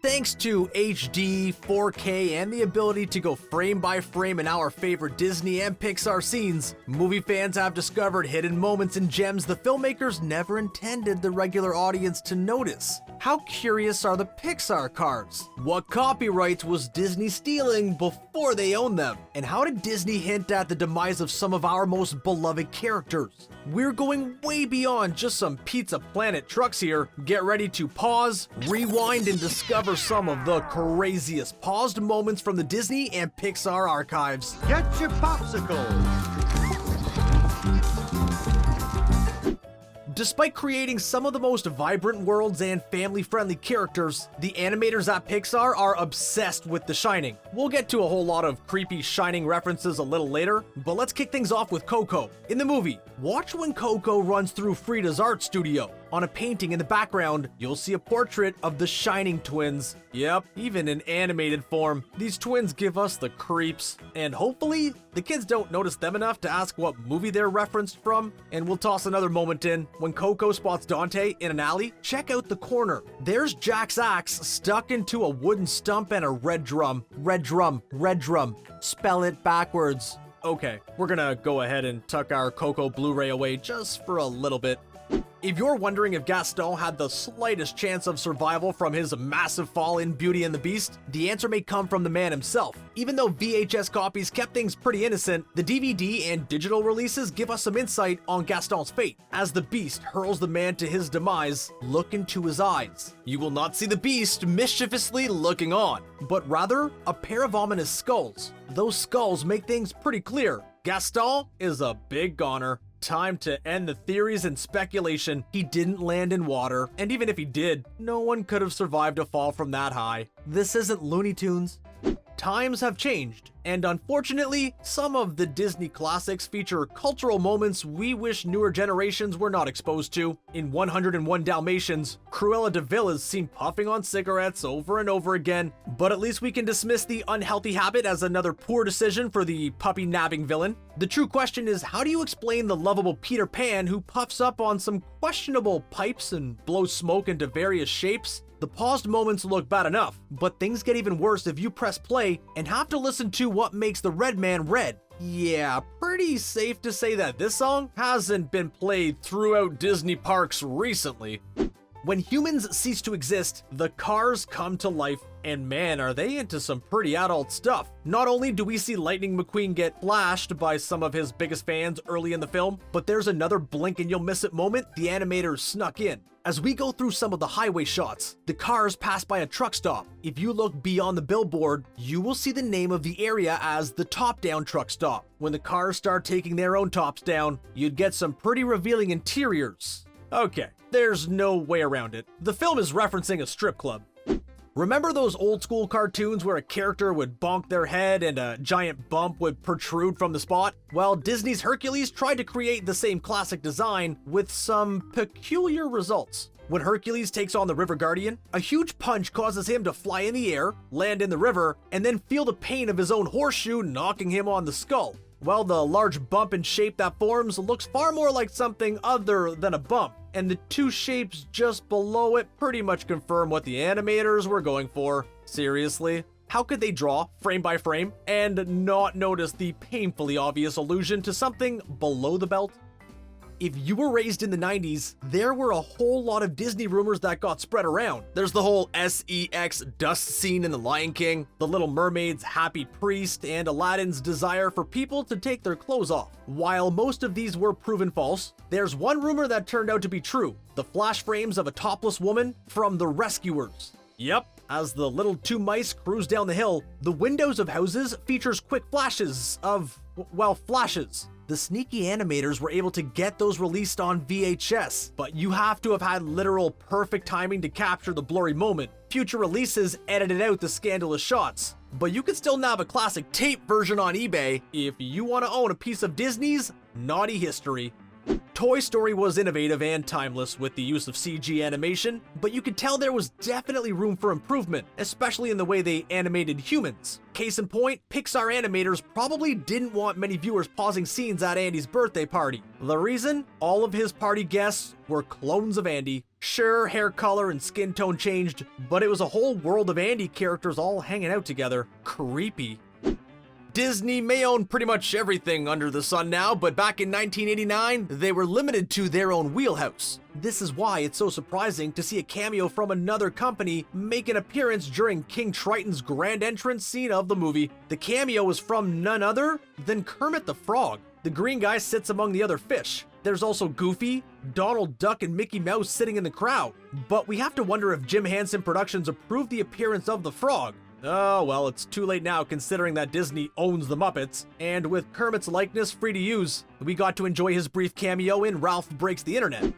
Thanks to HD, 4K, and the ability to go frame by frame in our favorite Disney and Pixar scenes, movie fans have discovered hidden moments and gems the filmmakers never intended the regular audience to notice. How curious are the Pixar cars? What copyrights was Disney stealing before they owned them? And how did Disney hint at the demise of some of our most beloved characters? We're going way beyond just some Pizza Planet trucks here. Get ready to pause, rewind, and discover some of the craziest paused moments from the Disney and Pixar archives. Get your popsicles! Despite creating some of the most vibrant worlds and family-friendly characters, the animators at Pixar are obsessed with The Shining. We'll get to a whole lot of creepy Shining references a little later, but let's kick things off with Coco. In the movie, watch when Coco runs through Frida's art studio. On a painting in the background, you'll see a portrait of the Shining twins. Yep, even in animated form. These twins give us the creeps. And hopefully, the kids don't notice them enough to ask what movie they're referenced from. And we'll toss another moment in. When Coco spots Dante in an alley, check out the corner. There's Jack's axe stuck into a wooden stump and a red drum. Red drum, red drum. Spell it backwards. Okay, we're gonna go ahead and tuck our Coco Blu-ray away just for a little bit. If you're wondering if Gaston had the slightest chance of survival from his massive fall in Beauty and the Beast, the answer may come from the man himself. Even though VHS copies kept things pretty innocent, the DVD and digital releases give us some insight on Gaston's fate. As the Beast hurls the man to his demise, look into his eyes. You will not see the Beast mischievously looking on, but rather a pair of ominous skulls. Those skulls make things pretty clear. Gaston is a big goner. Time to end the theories and speculation. He didn't land in water, and even if he did, no one could have survived a fall from that high. This isn't Looney Tunes. Times have changed, and unfortunately, some of the Disney classics feature cultural moments we wish newer generations were not exposed to. In 101 Dalmatians, Cruella de Vil is seen puffing on cigarettes over and over again, but at least we can dismiss the unhealthy habit as another poor decision for the puppy-nabbing villain. The true question is, how do you explain the lovable Peter Pan who puffs up on some questionable pipes and blows smoke into various shapes? The paused moments look bad enough, but things get even worse if you press play and have to listen to what makes the red man red. Yeah, pretty safe to say that this song hasn't been played throughout Disney parks recently. When humans cease to exist, the cars come to life, and man, are they into some pretty adult stuff. Not only do we see Lightning McQueen get flashed by some of his biggest fans early in the film, but there's another blink and you'll miss it moment the animators snuck in. As we go through some of the highway shots, the cars pass by a truck stop. If you look beyond the billboard, you will see the name of the area as the Top Down Truck Stop. When the cars start taking their own tops down, you'd get some pretty revealing interiors. Okay, there's no way around it. The film is referencing a strip club. Remember those old school cartoons where a character would bonk their head and a giant bump would protrude from the spot? Well, Disney's Hercules tried to create the same classic design with some peculiar results. When Hercules takes on the River Guardian, a huge punch causes him to fly in the air, land in the river, and then feel the pain of his own horseshoe knocking him on the skull. Well, the large bump and shape that forms looks far more like something other than a bump, and the two shapes just below it pretty much confirm what the animators were going for. Seriously? How could they draw, frame by frame, and not notice the painfully obvious allusion to something below the belt? If you were raised in the 90s, there were a whole lot of Disney rumors that got spread around. There's the whole SEX dust scene in The Lion King, The Little Mermaid's happy priest, and Aladdin's desire for people to take their clothes off. While most of these were proven false, there's one rumor that turned out to be true: the flash frames of a topless woman from The Rescuers. Yep. As the little two mice cruise down the hill, the windows of houses features quick flashes of, well, flashes. The sneaky animators were able to get those released on VHS, but you have to have had literal perfect timing to capture the blurry moment. Future releases edited out the scandalous shots, but you can still nab a classic tape version on eBay if you want to own a piece of Disney's naughty history. Toy Story was innovative and timeless with the use of CG animation, but you could tell there was definitely room for improvement, especially in the way they animated humans. Case in point, Pixar animators probably didn't want many viewers pausing scenes at Andy's birthday party. The reason? All of his party guests were clones of Andy. Sure, hair color and skin tone changed, but it was a whole world of Andy characters all hanging out together. Creepy. Disney may own pretty much everything under the sun now, but back in 1989, they were limited to their own wheelhouse. This is why it's so surprising to see a cameo from another company make an appearance during King Triton's grand entrance scene of the movie. The cameo is from none other than Kermit the Frog. The green guy sits among the other fish. There's also Goofy, Donald Duck, and Mickey Mouse sitting in the crowd. But we have to wonder if Jim Henson Productions approved the appearance of the frog. Oh, well, it's too late now considering that Disney owns the Muppets, and with Kermit's likeness free to use, we got to enjoy his brief cameo in Ralph Breaks the Internet.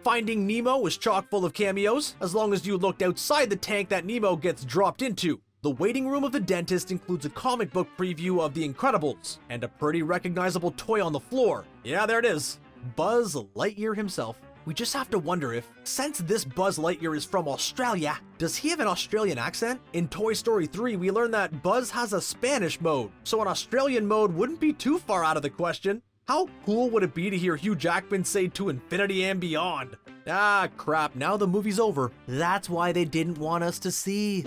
Finding Nemo was chock full of cameos, as long as you looked outside the tank that Nemo gets dropped into. The waiting room of the dentist includes a comic book preview of The Incredibles, and a pretty recognizable toy on the floor. Yeah, there it is. Buzz Lightyear himself. We just have to wonder if, since this Buzz Lightyear is from Australia, does he have an Australian accent? In Toy Story 3, we learn that Buzz has a Spanish mode, so an Australian mode wouldn't be too far out of the question. How cool would it be to hear Hugh Jackman say "to infinity and beyond"? Ah, crap, now the movie's over. That's why they didn't want us to see.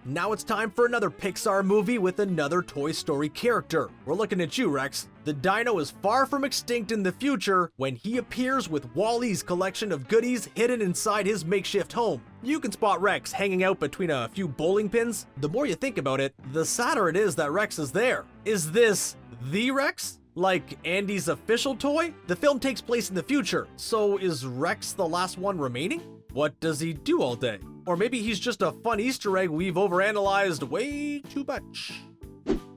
Now it's time for another Pixar movie with another Toy Story character. We're looking at you, Rex. The dino is far from extinct in the future when he appears with Wall-E's collection of goodies hidden inside his makeshift home. You can spot Rex hanging out between a few bowling pins. The more you think about it, the sadder it is that Rex is there. Is this the Rex? Like Andy's official toy? The film takes place in the future, so is Rex the last one remaining? What does he do all day? Or maybe he's just a fun Easter egg we've overanalyzed way too much.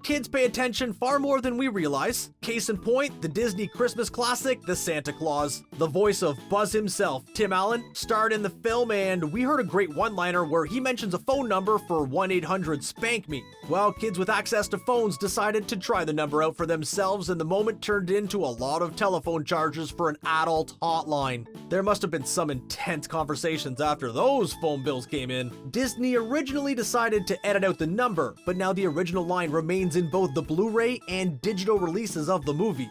Kids pay attention far more than we realize. Case in point, the Disney Christmas classic, The Santa Claus. The voice of Buzz himself, Tim Allen, starred in the film, and we heard a great one-liner where he mentions a phone number for 1-800-SPANK-ME. Well, kids with access to phones decided to try the number out for themselves, and the moment turned into a lot of telephone charges for an adult hotline. There must have been some intense conversations after those phone bills came in. Disney originally decided to edit out the number, but now the original line remains in both the Blu-ray and digital releases of the movie.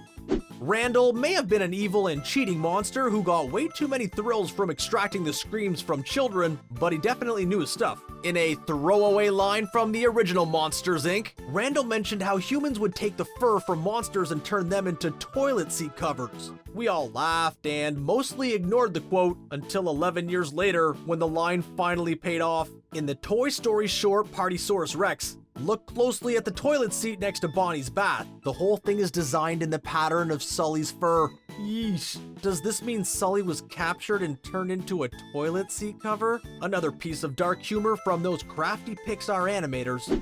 Randall may have been an evil and cheating monster who got way too many thrills from extracting the screams from children, but he definitely knew his stuff. In a throwaway line from the original Monsters, Inc., Randall mentioned how humans would take the fur from monsters and turn them into toilet seat covers. We all laughed and mostly ignored the quote until 11 years later when the line finally paid off. In the Toy Story short Partysaurus Rex, look closely at the toilet seat next to Bonnie's bath. The whole thing is designed in the pattern of Sully's fur. Yeesh. Does this mean Sully was captured and turned into a toilet seat cover? Another piece of dark humor from those crafty Pixar animators.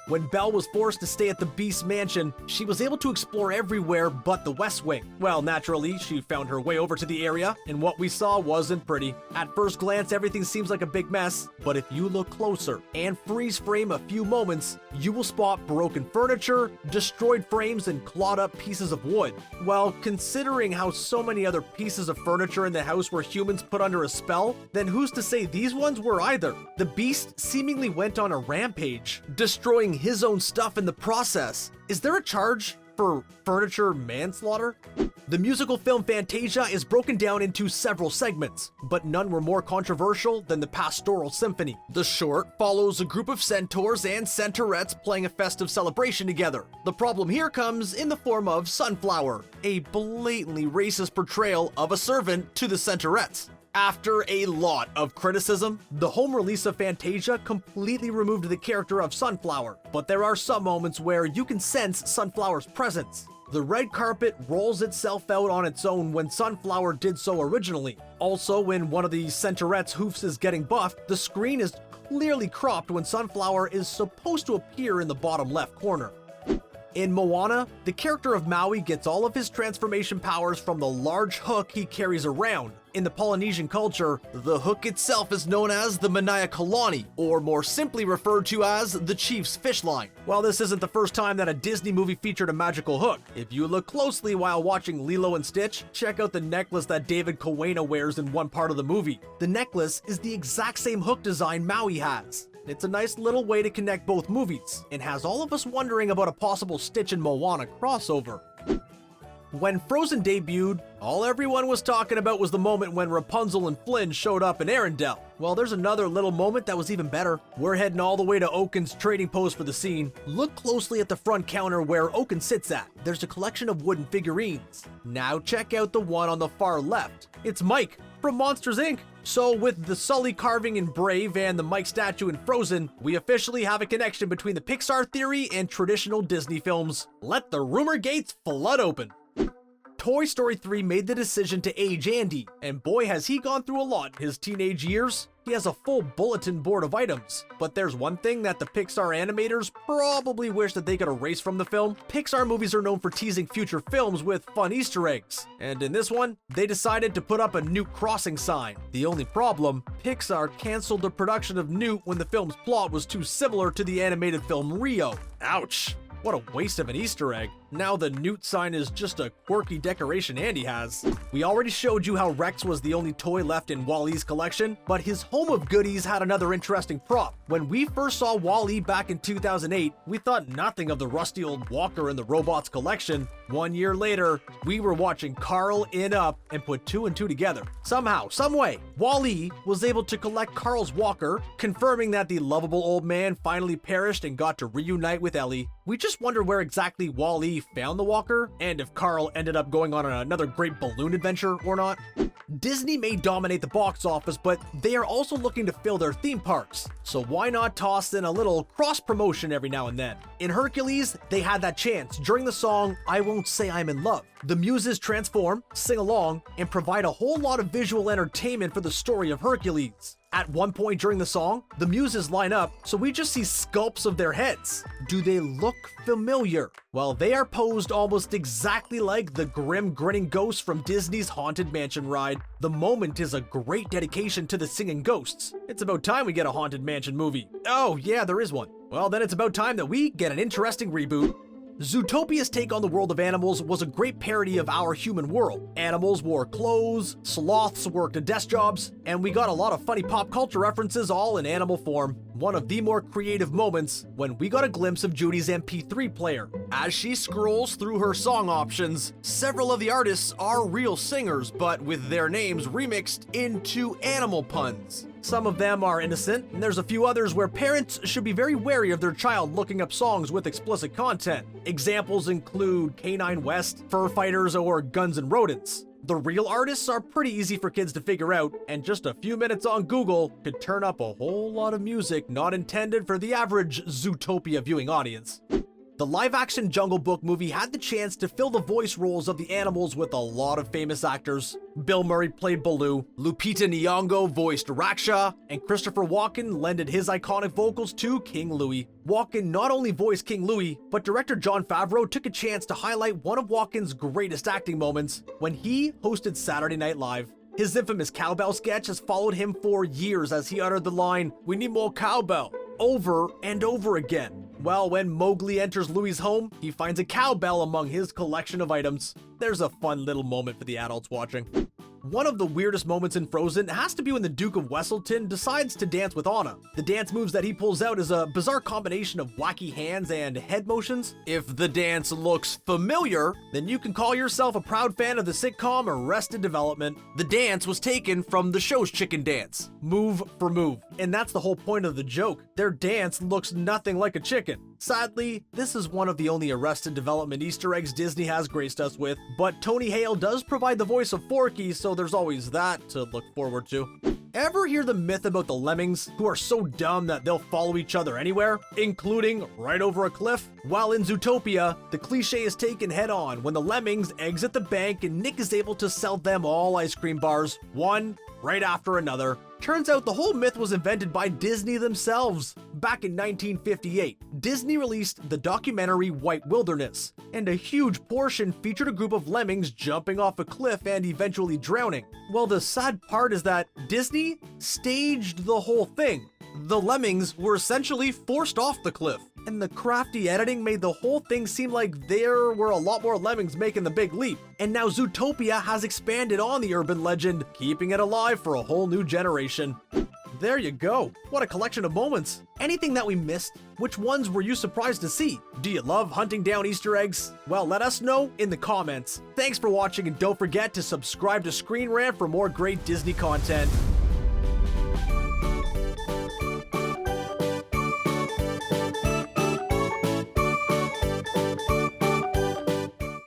When Belle was forced to stay at the Beast Mansion, she was able to explore everywhere but the West Wing. Well, naturally, she found her way over to the area, and what we saw wasn't pretty. At first glance, everything seems like a big mess, but if you look closer and freeze frame a few moments, you will spot broken furniture, destroyed frames, and clawed up pieces of wood. Well, considering how so many other pieces of furniture in the house were humans put under a spell, then who's to say these ones were either? The Beast seemingly went on a rampage, destroying his own stuff in the process. Is there a charge for furniture manslaughter? The musical film Fantasia is broken down into several segments, but none were more controversial than the Pastoral Symphony. The short follows a group of centaurs and centaurettes playing a festive celebration together. The problem here comes in the form of Sunflower, a blatantly racist portrayal of a servant to the centaurettes. After a lot of criticism, the home release of Fantasia completely removed the character of Sunflower, but there are some moments where you can sense Sunflower's presence. The red carpet rolls itself out on its own when Sunflower did so originally. Also, when one of the centaurettes' hoofs is getting buffed, the screen is clearly cropped when Sunflower is supposed to appear in the bottom left corner. In Moana, the character of Maui gets all of his transformation powers from the large hook he carries around. In the Polynesian culture, the hook itself is known as the Manaya Kalani, or more simply referred to as the Chief's Fish Line. While this isn't the first time that a Disney movie featured a magical hook, if you look closely while watching Lilo and Stitch, check out the necklace that David Coena wears in one part of the movie. The necklace is the exact same hook design Maui has. It's a nice little way to connect both movies, and has all of us wondering about a possible Stitch and Moana crossover. When Frozen debuted, all everyone was talking about was the moment when Rapunzel and Flynn showed up in Arendelle. Well, there's another little moment that was even better. We're heading all the way to Oaken's trading post for the scene. Look closely at the front counter where Oaken sits at. There's a collection of wooden figurines. Now check out the one on the far left. It's Mike from Monsters Inc. So with the Sully carving in Brave and the Mike statue in Frozen, we officially have a connection between the Pixar theory and traditional Disney films. Let the rumor gates flood open. Toy Story 3 made the decision to age Andy, and boy has he gone through a lot in his teenage years. He has a full bulletin board of items, but there's one thing that the Pixar animators probably wish that they could erase from the film. Pixar movies are known for teasing future films with fun Easter eggs, and in this one, they decided to put up a Newt crossing sign. The only problem, Pixar canceled the production of Newt when the film's plot was too similar to the animated film Rio. Ouch! What a waste of an Easter egg. Now the Newt sign is just a quirky decoration Andy has. We already showed you how Rex was the only toy left in Wall-E's collection, but his home of goodies had another interesting prop. When we first saw Wall-E back in 2008, we thought nothing of the rusty old walker in the robots collection. 1 year later, we were watching Carl in Up and put two and two together. Somehow, someway, Wall-E was able to collect Carl's walker, confirming that the lovable old man finally perished and got to reunite with Ellie. We just wonder where exactly Wall-E found the walker, and if Carl ended up going on another great balloon adventure or not. Disney may dominate the box office, but they are also looking to fill their theme parks. So why not toss in a little cross-promotion every now and then? In Hercules, they had that chance during the song I Won't Say I'm in Love. The muses transform, sing along, and provide a whole lot of visual entertainment for the story of Hercules. At one point during the song, the muses line up, so we just see sculpts of their heads. Do they look familiar? Well, they are posed almost exactly like the grim grinning ghosts from Disney's Haunted Mansion ride. The moment is a great dedication to the singing ghosts. It's about time we get a Haunted Mansion movie. Oh yeah, there is one. Well, then it's about time that we get an interesting reboot. Zootopia's take on the world of animals was a great parody of our human world. Animals wore clothes, sloths worked desk jobs, and we got a lot of funny pop culture references all in animal form. One of the more creative moments when we got a glimpse of Judy's MP3 player. As she scrolls through her song options, several of the artists are real singers, but with their names remixed into animal puns. Some of them are innocent, and there's a few others where parents should be very wary of their child looking up songs with explicit content. Examples include Canine West, Fur Fighters, or Guns N' Rodents. The real artists are pretty easy for kids to figure out, and just a few minutes on Google could turn up a whole lot of music not intended for the average Zootopia viewing audience. The live-action Jungle Book movie had the chance to fill the voice roles of the animals with a lot of famous actors. Bill Murray played Baloo, Lupita Nyong'o voiced Raksha, and Christopher Walken lended his iconic vocals to King Louie. Walken not only voiced King Louie, but director Jon Favreau took a chance to highlight one of Walken's greatest acting moments when he hosted Saturday Night Live. His infamous cowbell sketch has followed him for years as he uttered the line, "We need more cowbell," over and over again. Well, when Mowgli enters Louie's home, he finds a cowbell among his collection of items. There's a fun little moment for the adults watching. One of the weirdest moments in Frozen has to be when the Duke of Wesselton decides to dance with Anna. The dance moves that he pulls out is a bizarre combination of wacky hands and head motions. If the dance looks familiar, then you can call yourself a proud fan of the sitcom Arrested Development. The dance was taken from the show's chicken dance, move for move. And that's the whole point of the joke. Their dance looks nothing like a chicken. Sadly, this is one of the only Arrested Development Easter eggs Disney has graced us with, but Tony Hale does provide the voice of Forky, so there's always that to look forward to. Ever hear the myth about the lemmings, who are so dumb that they'll follow each other anywhere, including right over a cliff? While in Zootopia, the cliche is taken head on when the lemmings exit the bank and Nick is able to sell them all ice cream bars, one right after another. Turns out the whole myth was invented by Disney themselves. Back in 1958, Disney released the documentary White Wilderness, and a huge portion featured a group of lemmings jumping off a cliff and eventually drowning. Well, the sad part is that Disney staged the whole thing. The lemmings were essentially forced off the cliff, and the crafty editing made the whole thing seem like there were a lot more lemmings making the big leap. And now Zootopia has expanded on the urban legend, keeping it alive for a whole new generation. There you go. What a collection of moments. Anything that we missed? Which ones were you surprised to see? Do you love hunting down Easter eggs? Well, let us know in the comments. Thanks for watching, and don't forget to subscribe to ScreenRant for more great Disney content.